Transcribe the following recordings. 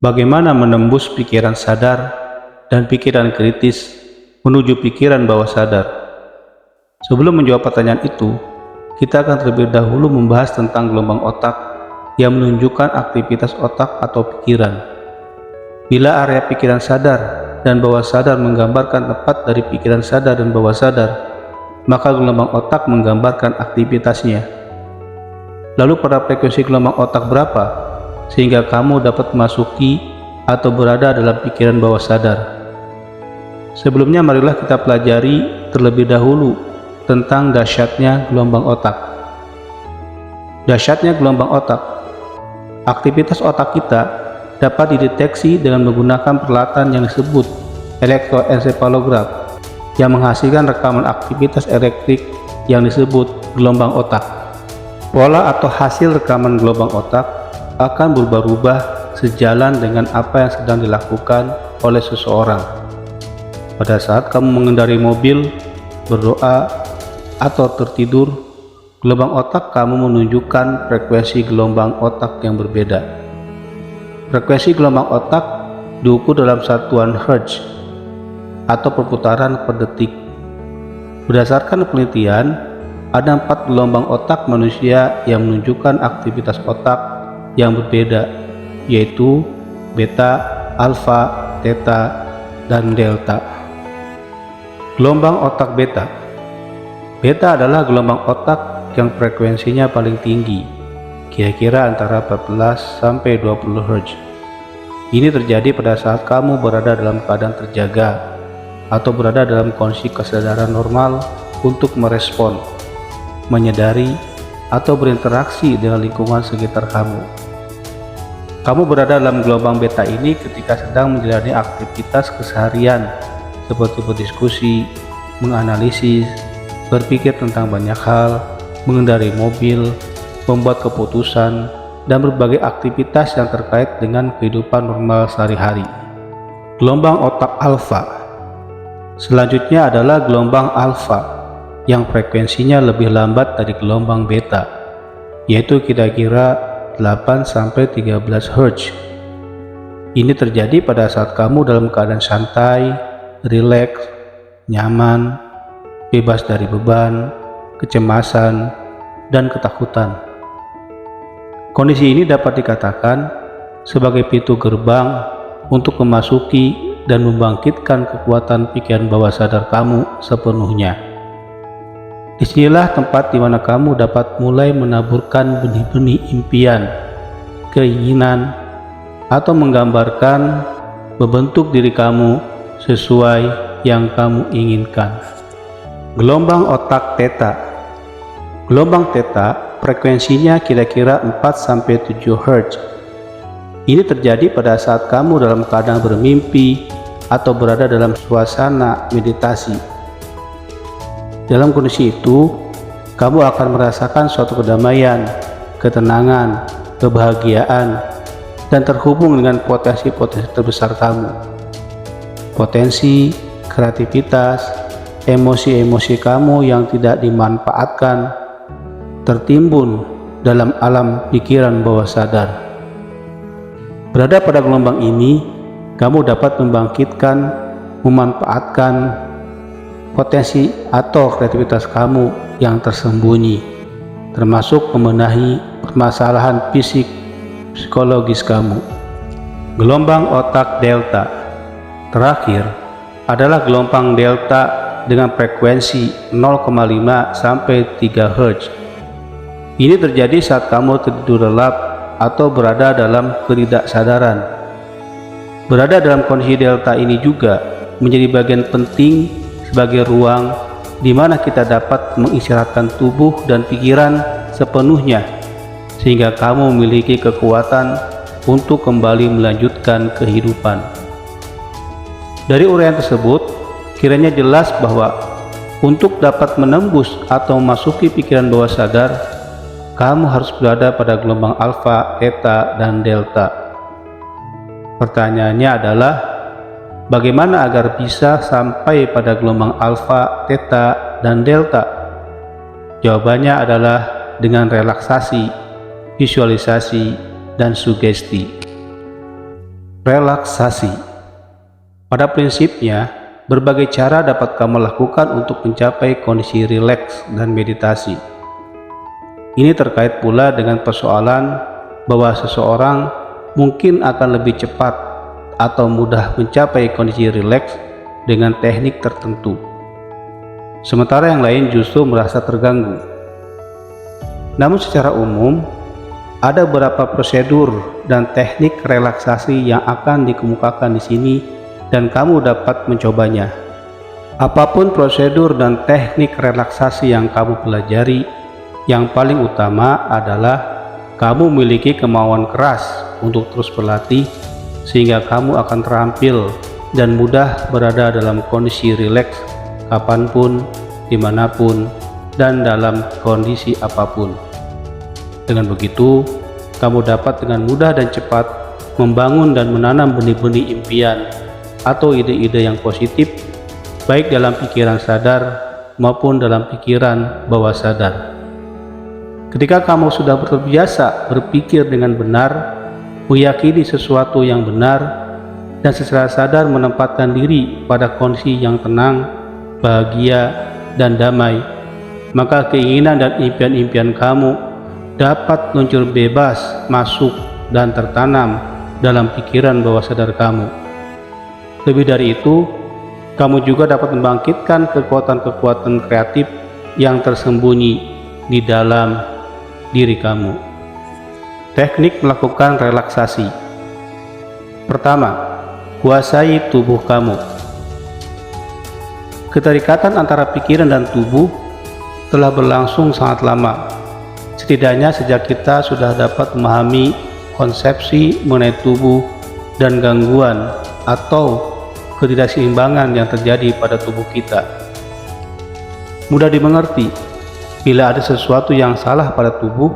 Bagaimana menembus pikiran sadar dan pikiran kritis menuju pikiran bawah sadar? Sebelum menjawab pertanyaan itu, kita akan terlebih dahulu membahas tentang gelombang otak yang menunjukkan aktivitas otak atau pikiran. Bila area pikiran sadar dan bawah sadar menggambarkan tempat dari pikiran sadar dan bawah sadar, maka gelombang otak menggambarkan aktivitasnya. Lalu pada frekuensi gelombang otak berapa sehingga kamu dapat memasuki atau berada dalam pikiran bawah sadar? Sebelumnya marilah kita pelajari terlebih dahulu tentang dahsyatnya gelombang otak. Dahsyatnya gelombang otak. Aktivitas otak kita dapat dideteksi dengan menggunakan peralatan yang disebut elektroencephalograph yang menghasilkan rekaman aktivitas elektrik yang disebut gelombang otak. Pola atau hasil rekaman gelombang otak akan berubah-ubah sejalan dengan apa yang sedang dilakukan oleh seseorang. Pada saat kamu mengendarai mobil, berdoa, atau tertidur, gelombang otak kamu menunjukkan frekuensi gelombang otak yang berbeda. Frekuensi gelombang otak diukur dalam satuan Hertz atau perputaran per detik. Berdasarkan penelitian, ada 4 gelombang otak manusia yang menunjukkan aktivitas otak yang berbeda, yaitu beta, alfa, theta, dan delta. Gelombang otak beta. Beta adalah gelombang otak yang frekuensinya paling tinggi, kira-kira antara 14 sampai 20 Hz. Ini terjadi pada saat kamu berada dalam keadaan terjaga atau berada dalam kondisi kesadaran normal untuk merespon, menyadari, atau berinteraksi dengan lingkungan sekitar kamu. Kamu berada dalam gelombang beta ini ketika sedang menjalani aktivitas keseharian seperti berdiskusi, menganalisis, berpikir tentang banyak hal, mengendarai mobil, membuat keputusan, dan berbagai aktivitas yang terkait dengan kehidupan normal sehari-hari. Gelombang otak alfa. Selanjutnya adalah gelombang alfa yang frekuensinya lebih lambat dari gelombang beta, yaitu kira-kira 8-13 Hz. Ini terjadi pada saat kamu dalam keadaan santai, rileks, nyaman, bebas dari beban, kecemasan, dan ketakutan. Kondisi ini dapat dikatakan sebagai pintu gerbang untuk memasuki dan membangkitkan kekuatan pikiran bawah sadar kamu sepenuhnya. Disinilah tempat di mana kamu dapat mulai menaburkan benih-benih impian, keinginan, atau menggambarkan membentuk diri kamu sesuai yang kamu inginkan. Gelombang otak theta. Gelombang theta frekuensinya kira-kira 4-7 Hz. Ini terjadi pada saat kamu dalam keadaan bermimpi atau berada dalam suasana meditasi. Dalam kondisi itu, kamu akan merasakan suatu kedamaian, ketenangan, kebahagiaan, dan terhubung dengan potensi-potensi terbesar kamu. Potensi, kreativitas, emosi-emosi kamu yang tidak dimanfaatkan tertimbun dalam alam pikiran bawah sadar. Berada pada gelombang ini, kamu dapat membangkitkan, memanfaatkan potensi atau kreativitas kamu yang tersembunyi, termasuk membenahi permasalahan fisik psikologis kamu. Gelombang otak delta. Terakhir adalah gelombang delta dengan frekuensi 0,5 sampai 3 Hz. Ini terjadi saat kamu tertidur lelap atau berada dalam ketidaksadaran. Berada dalam kondisi delta ini juga menjadi bagian penting sebagai ruang di mana kita dapat mengistirahatkan tubuh dan pikiran sepenuhnya, sehingga kamu memiliki kekuatan untuk kembali melanjutkan kehidupan. Dari uraian tersebut, kiranya jelas bahwa untuk dapat menembus atau memasuki pikiran bawah sadar, kamu harus berada pada gelombang alfa, theta, dan delta. Pertanyaannya adalah, bagaimana agar bisa sampai pada gelombang alfa, theta, dan delta? Jawabannya adalah dengan relaksasi, visualisasi, dan sugesti. Relaksasi. Pada prinsipnya, berbagai cara dapat kamu lakukan untuk mencapai kondisi rileks dan meditasi. Ini terkait pula dengan persoalan bahwa seseorang mungkin akan lebih cepat atau mudah mencapai kondisi rileks dengan teknik tertentu, sementara yang lain justru merasa terganggu. Namun secara umum, ada beberapa prosedur dan teknik relaksasi yang akan dikemukakan di sini dan kamu dapat mencobanya. Apapun prosedur dan teknik relaksasi yang kamu pelajari, yang paling utama adalah kamu memiliki kemauan keras untuk terus berlatih sehingga kamu akan terampil dan mudah berada dalam kondisi rileks kapanpun, dimanapun, dan dalam kondisi apapun. Dengan begitu, kamu dapat dengan mudah dan cepat membangun dan menanam benih-benih impian atau ide-ide yang positif, baik dalam pikiran sadar maupun dalam pikiran bawah sadar. Ketika kamu sudah terbiasa berpikir dengan benar, meyakini sesuatu yang benar, dan secara sadar menempatkan diri pada kondisi yang tenang, bahagia, dan damai, maka keinginan dan impian-impian kamu dapat muncul bebas masuk dan tertanam dalam pikiran bawah sadar kamu. Lebih dari itu, kamu juga dapat membangkitkan kekuatan-kekuatan kreatif yang tersembunyi di dalam diri kamu. Teknik melakukan relaksasi. Pertama, kuasai tubuh kamu. Keterikatan antara pikiran dan tubuh telah berlangsung sangat lama. Setidaknya sejak kita sudah dapat memahami konsepsi mengenai tubuh dan gangguan atau ketidakseimbangan yang terjadi pada tubuh kita. Mudah dimengerti, bila ada sesuatu yang salah pada tubuh,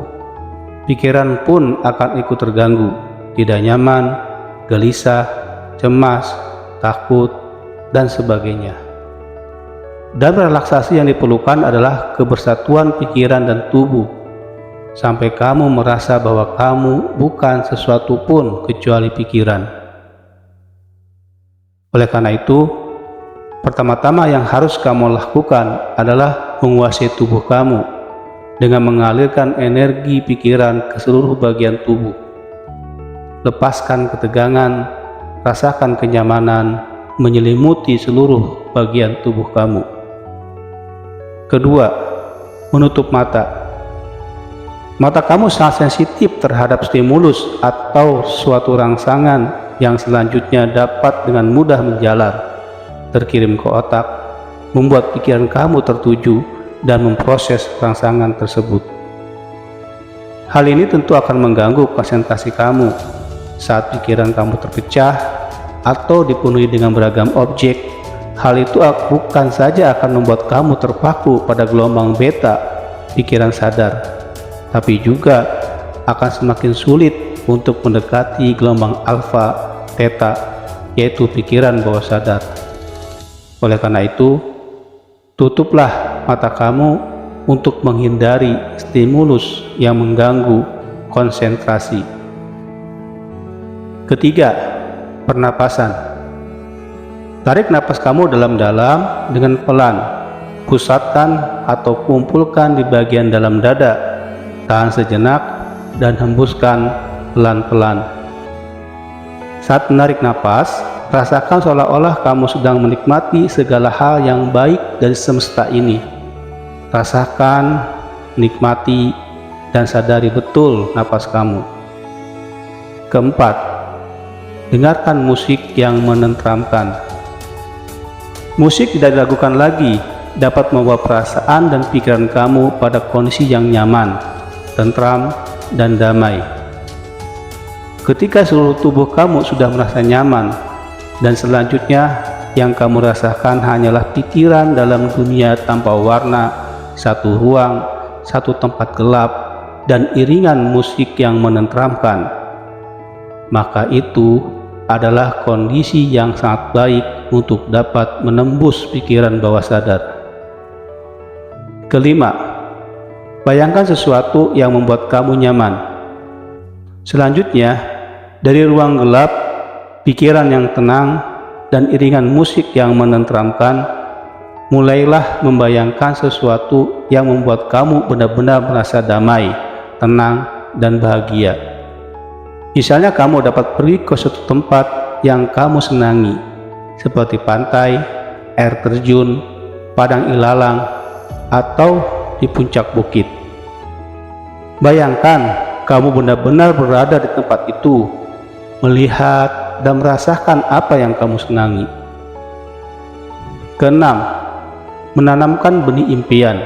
pikiran pun akan ikut terganggu, tidak nyaman, gelisah, cemas, takut, dan sebagainya. Dan relaksasi yang diperlukan adalah kebersatuan pikiran dan tubuh, sampai kamu merasa bahwa kamu bukan sesuatu pun kecuali pikiran. Oleh karena itu, pertama-tama yang harus kamu lakukan adalah menguasai tubuh kamu dengan mengalirkan energi pikiran ke seluruh bagian tubuh. Lepaskan ketegangan, rasakan kenyamanan menyelimuti seluruh bagian tubuh kamu. Kedua, menutup mata. Mata kamu sangat sensitif terhadap stimulus atau suatu rangsangan yang selanjutnya dapat dengan mudah menjalar, terkirim ke otak, membuat pikiran kamu tertuju dan memproses rangsangan tersebut. Hal ini tentu akan mengganggu konsentrasi kamu saat pikiran kamu terpecah atau dipenuhi dengan beragam objek. Hal itu bukan saja akan membuat kamu terpaku pada gelombang beta pikiran sadar, tapi juga akan semakin sulit untuk mendekati gelombang alfa, theta, yaitu pikiran bawah sadar. Oleh karena itu, tutuplah mata kamu untuk menghindari stimulus yang mengganggu konsentrasi. Ketiga, pernapasan. Tarik napas kamu dalam-dalam dengan pelan. Pusatkan atau kumpulkan di bagian dalam dada. Tahan sejenak dan hembuskan pelan-pelan. Saat menarik napas, rasakan seolah-olah kamu sedang menikmati segala hal yang baik dari semesta ini. Rasakan, nikmati, dan sadari betul napas kamu. Keempat, dengarkan musik yang menenteramkan. Musik tidak diragukan lagi dapat membawa perasaan dan pikiran kamu pada kondisi yang nyaman, tentram, dan damai. Ketika seluruh tubuh kamu sudah merasa nyaman, dan selanjutnya yang kamu rasakan hanyalah pikiran dalam dunia tanpa warna, satu ruang, satu tempat gelap, dan iringan musik yang menenteramkan, maka itu adalah kondisi yang sangat baik untuk dapat menembus pikiran bawah sadar. Kelima, bayangkan sesuatu yang membuat kamu nyaman. Selanjutnya, dari ruang gelap, pikiran yang tenang, dan iringan musik yang menenteramkan, mulailah membayangkan sesuatu yang membuat kamu benar-benar merasa damai, tenang, dan bahagia. Misalnya kamu dapat pergi ke suatu tempat yang kamu senangi, seperti pantai, air terjun, padang ilalang, atau di puncak bukit. Bayangkan kamu benar-benar berada di tempat itu, melihat dan merasakan apa yang kamu senangi. Keenam, menanamkan benih impian.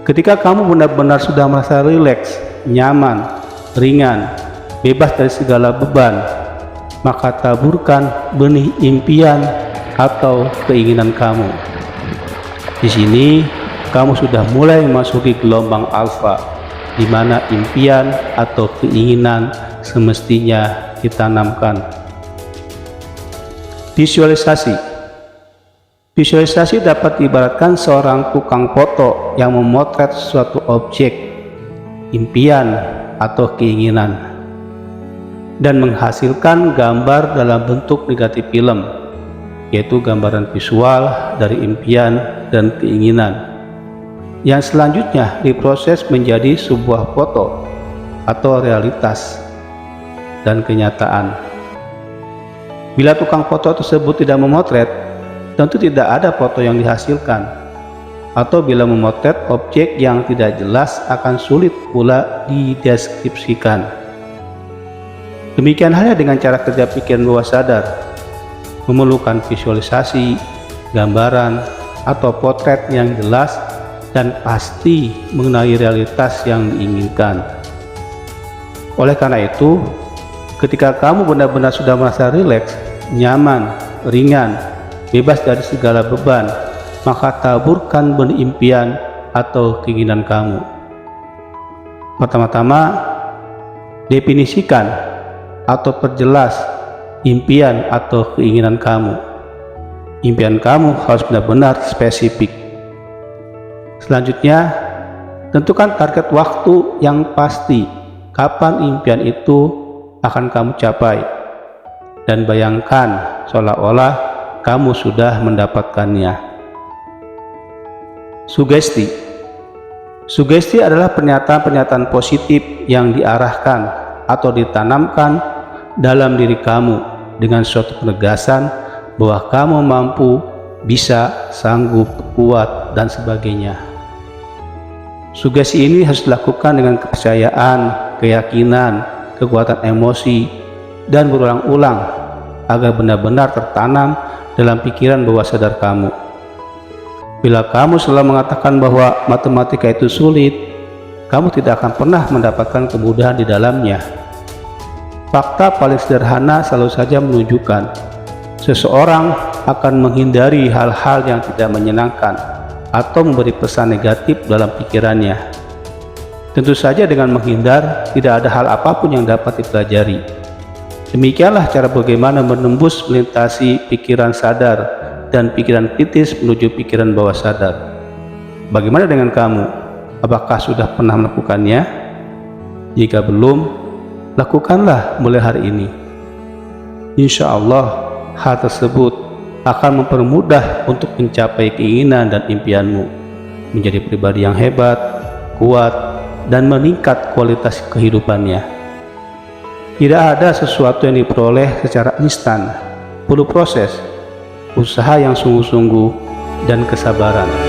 Ketika kamu benar-benar sudah merasa rileks, nyaman, ringan, bebas dari segala beban, maka taburkan benih impian atau keinginan kamu. Di sini kamu sudah mulai memasuki gelombang alfa, di mana impian atau keinginan semestinya ditanamkan. Visualisasi. Visualisasi dapat diibaratkan seorang tukang foto yang memotret suatu objek, impian atau keinginan, dan menghasilkan gambar dalam bentuk negatif film, yaitu gambaran visual dari impian dan keinginan, yang selanjutnya diproses menjadi sebuah foto atau realitas dan kenyataan. Bila tukang foto tersebut tidak memotret, tentu tidak ada foto yang dihasilkan, atau bila memotret objek yang tidak jelas akan sulit pula dideskripsikan. Demikian halnya dengan cara kerja pikiran bawah sadar, memerlukan visualisasi, gambaran, atau potret yang jelas dan pasti mengenai realitas yang diinginkan. Oleh karena itu, ketika kamu benar-benar sudah merasa rileks, nyaman, ringan, bebas dari segala beban, maka taburkan benih impian atau keinginan kamu. Pertama-tama, definisikan atau perjelas impian atau keinginan kamu. Impian kamu harus benar-benar spesifik. Selanjutnya, tentukan target waktu yang pasti kapan impian itu akan kamu capai, dan bayangkan seolah-olah kamu sudah mendapatkannya. Sugesti. Sugesti adalah pernyataan-pernyataan positif yang diarahkan atau ditanamkan dalam diri kamu dengan suatu penegasan bahwa kamu mampu, bisa, sanggup, kuat, dan sebagainya. Sugesti ini harus dilakukan dengan kepercayaan, keyakinan, kekuatan emosi, dan berulang-ulang agar benar-benar tertanam dalam pikiran bawah sadar kamu. Bila kamu selalu mengatakan bahwa matematika itu sulit, kamu tidak akan pernah mendapatkan kemudahan di dalamnya. Fakta paling sederhana selalu saja menunjukkan seseorang akan menghindari hal-hal yang tidak menyenangkan atau memberi pesan negatif dalam pikirannya. Tentu saja dengan menghindar tidak ada hal apapun yang dapat dipelajari. Demikianlah cara bagaimana menembus melintasi pikiran sadar dan pikiran kritis menuju pikiran bawah sadar. Bagaimana dengan kamu? Apakah sudah pernah melakukannya? Jika belum, lakukanlah mulai hari ini. Insya Allah, hal tersebut akan mempermudah untuk mencapai keinginan dan impianmu, menjadi pribadi yang hebat, kuat, dan meningkat kualitas kehidupannya. Tidak ada sesuatu yang diperoleh secara instan, perlu proses, usaha yang sungguh-sungguh, dan kesabaran.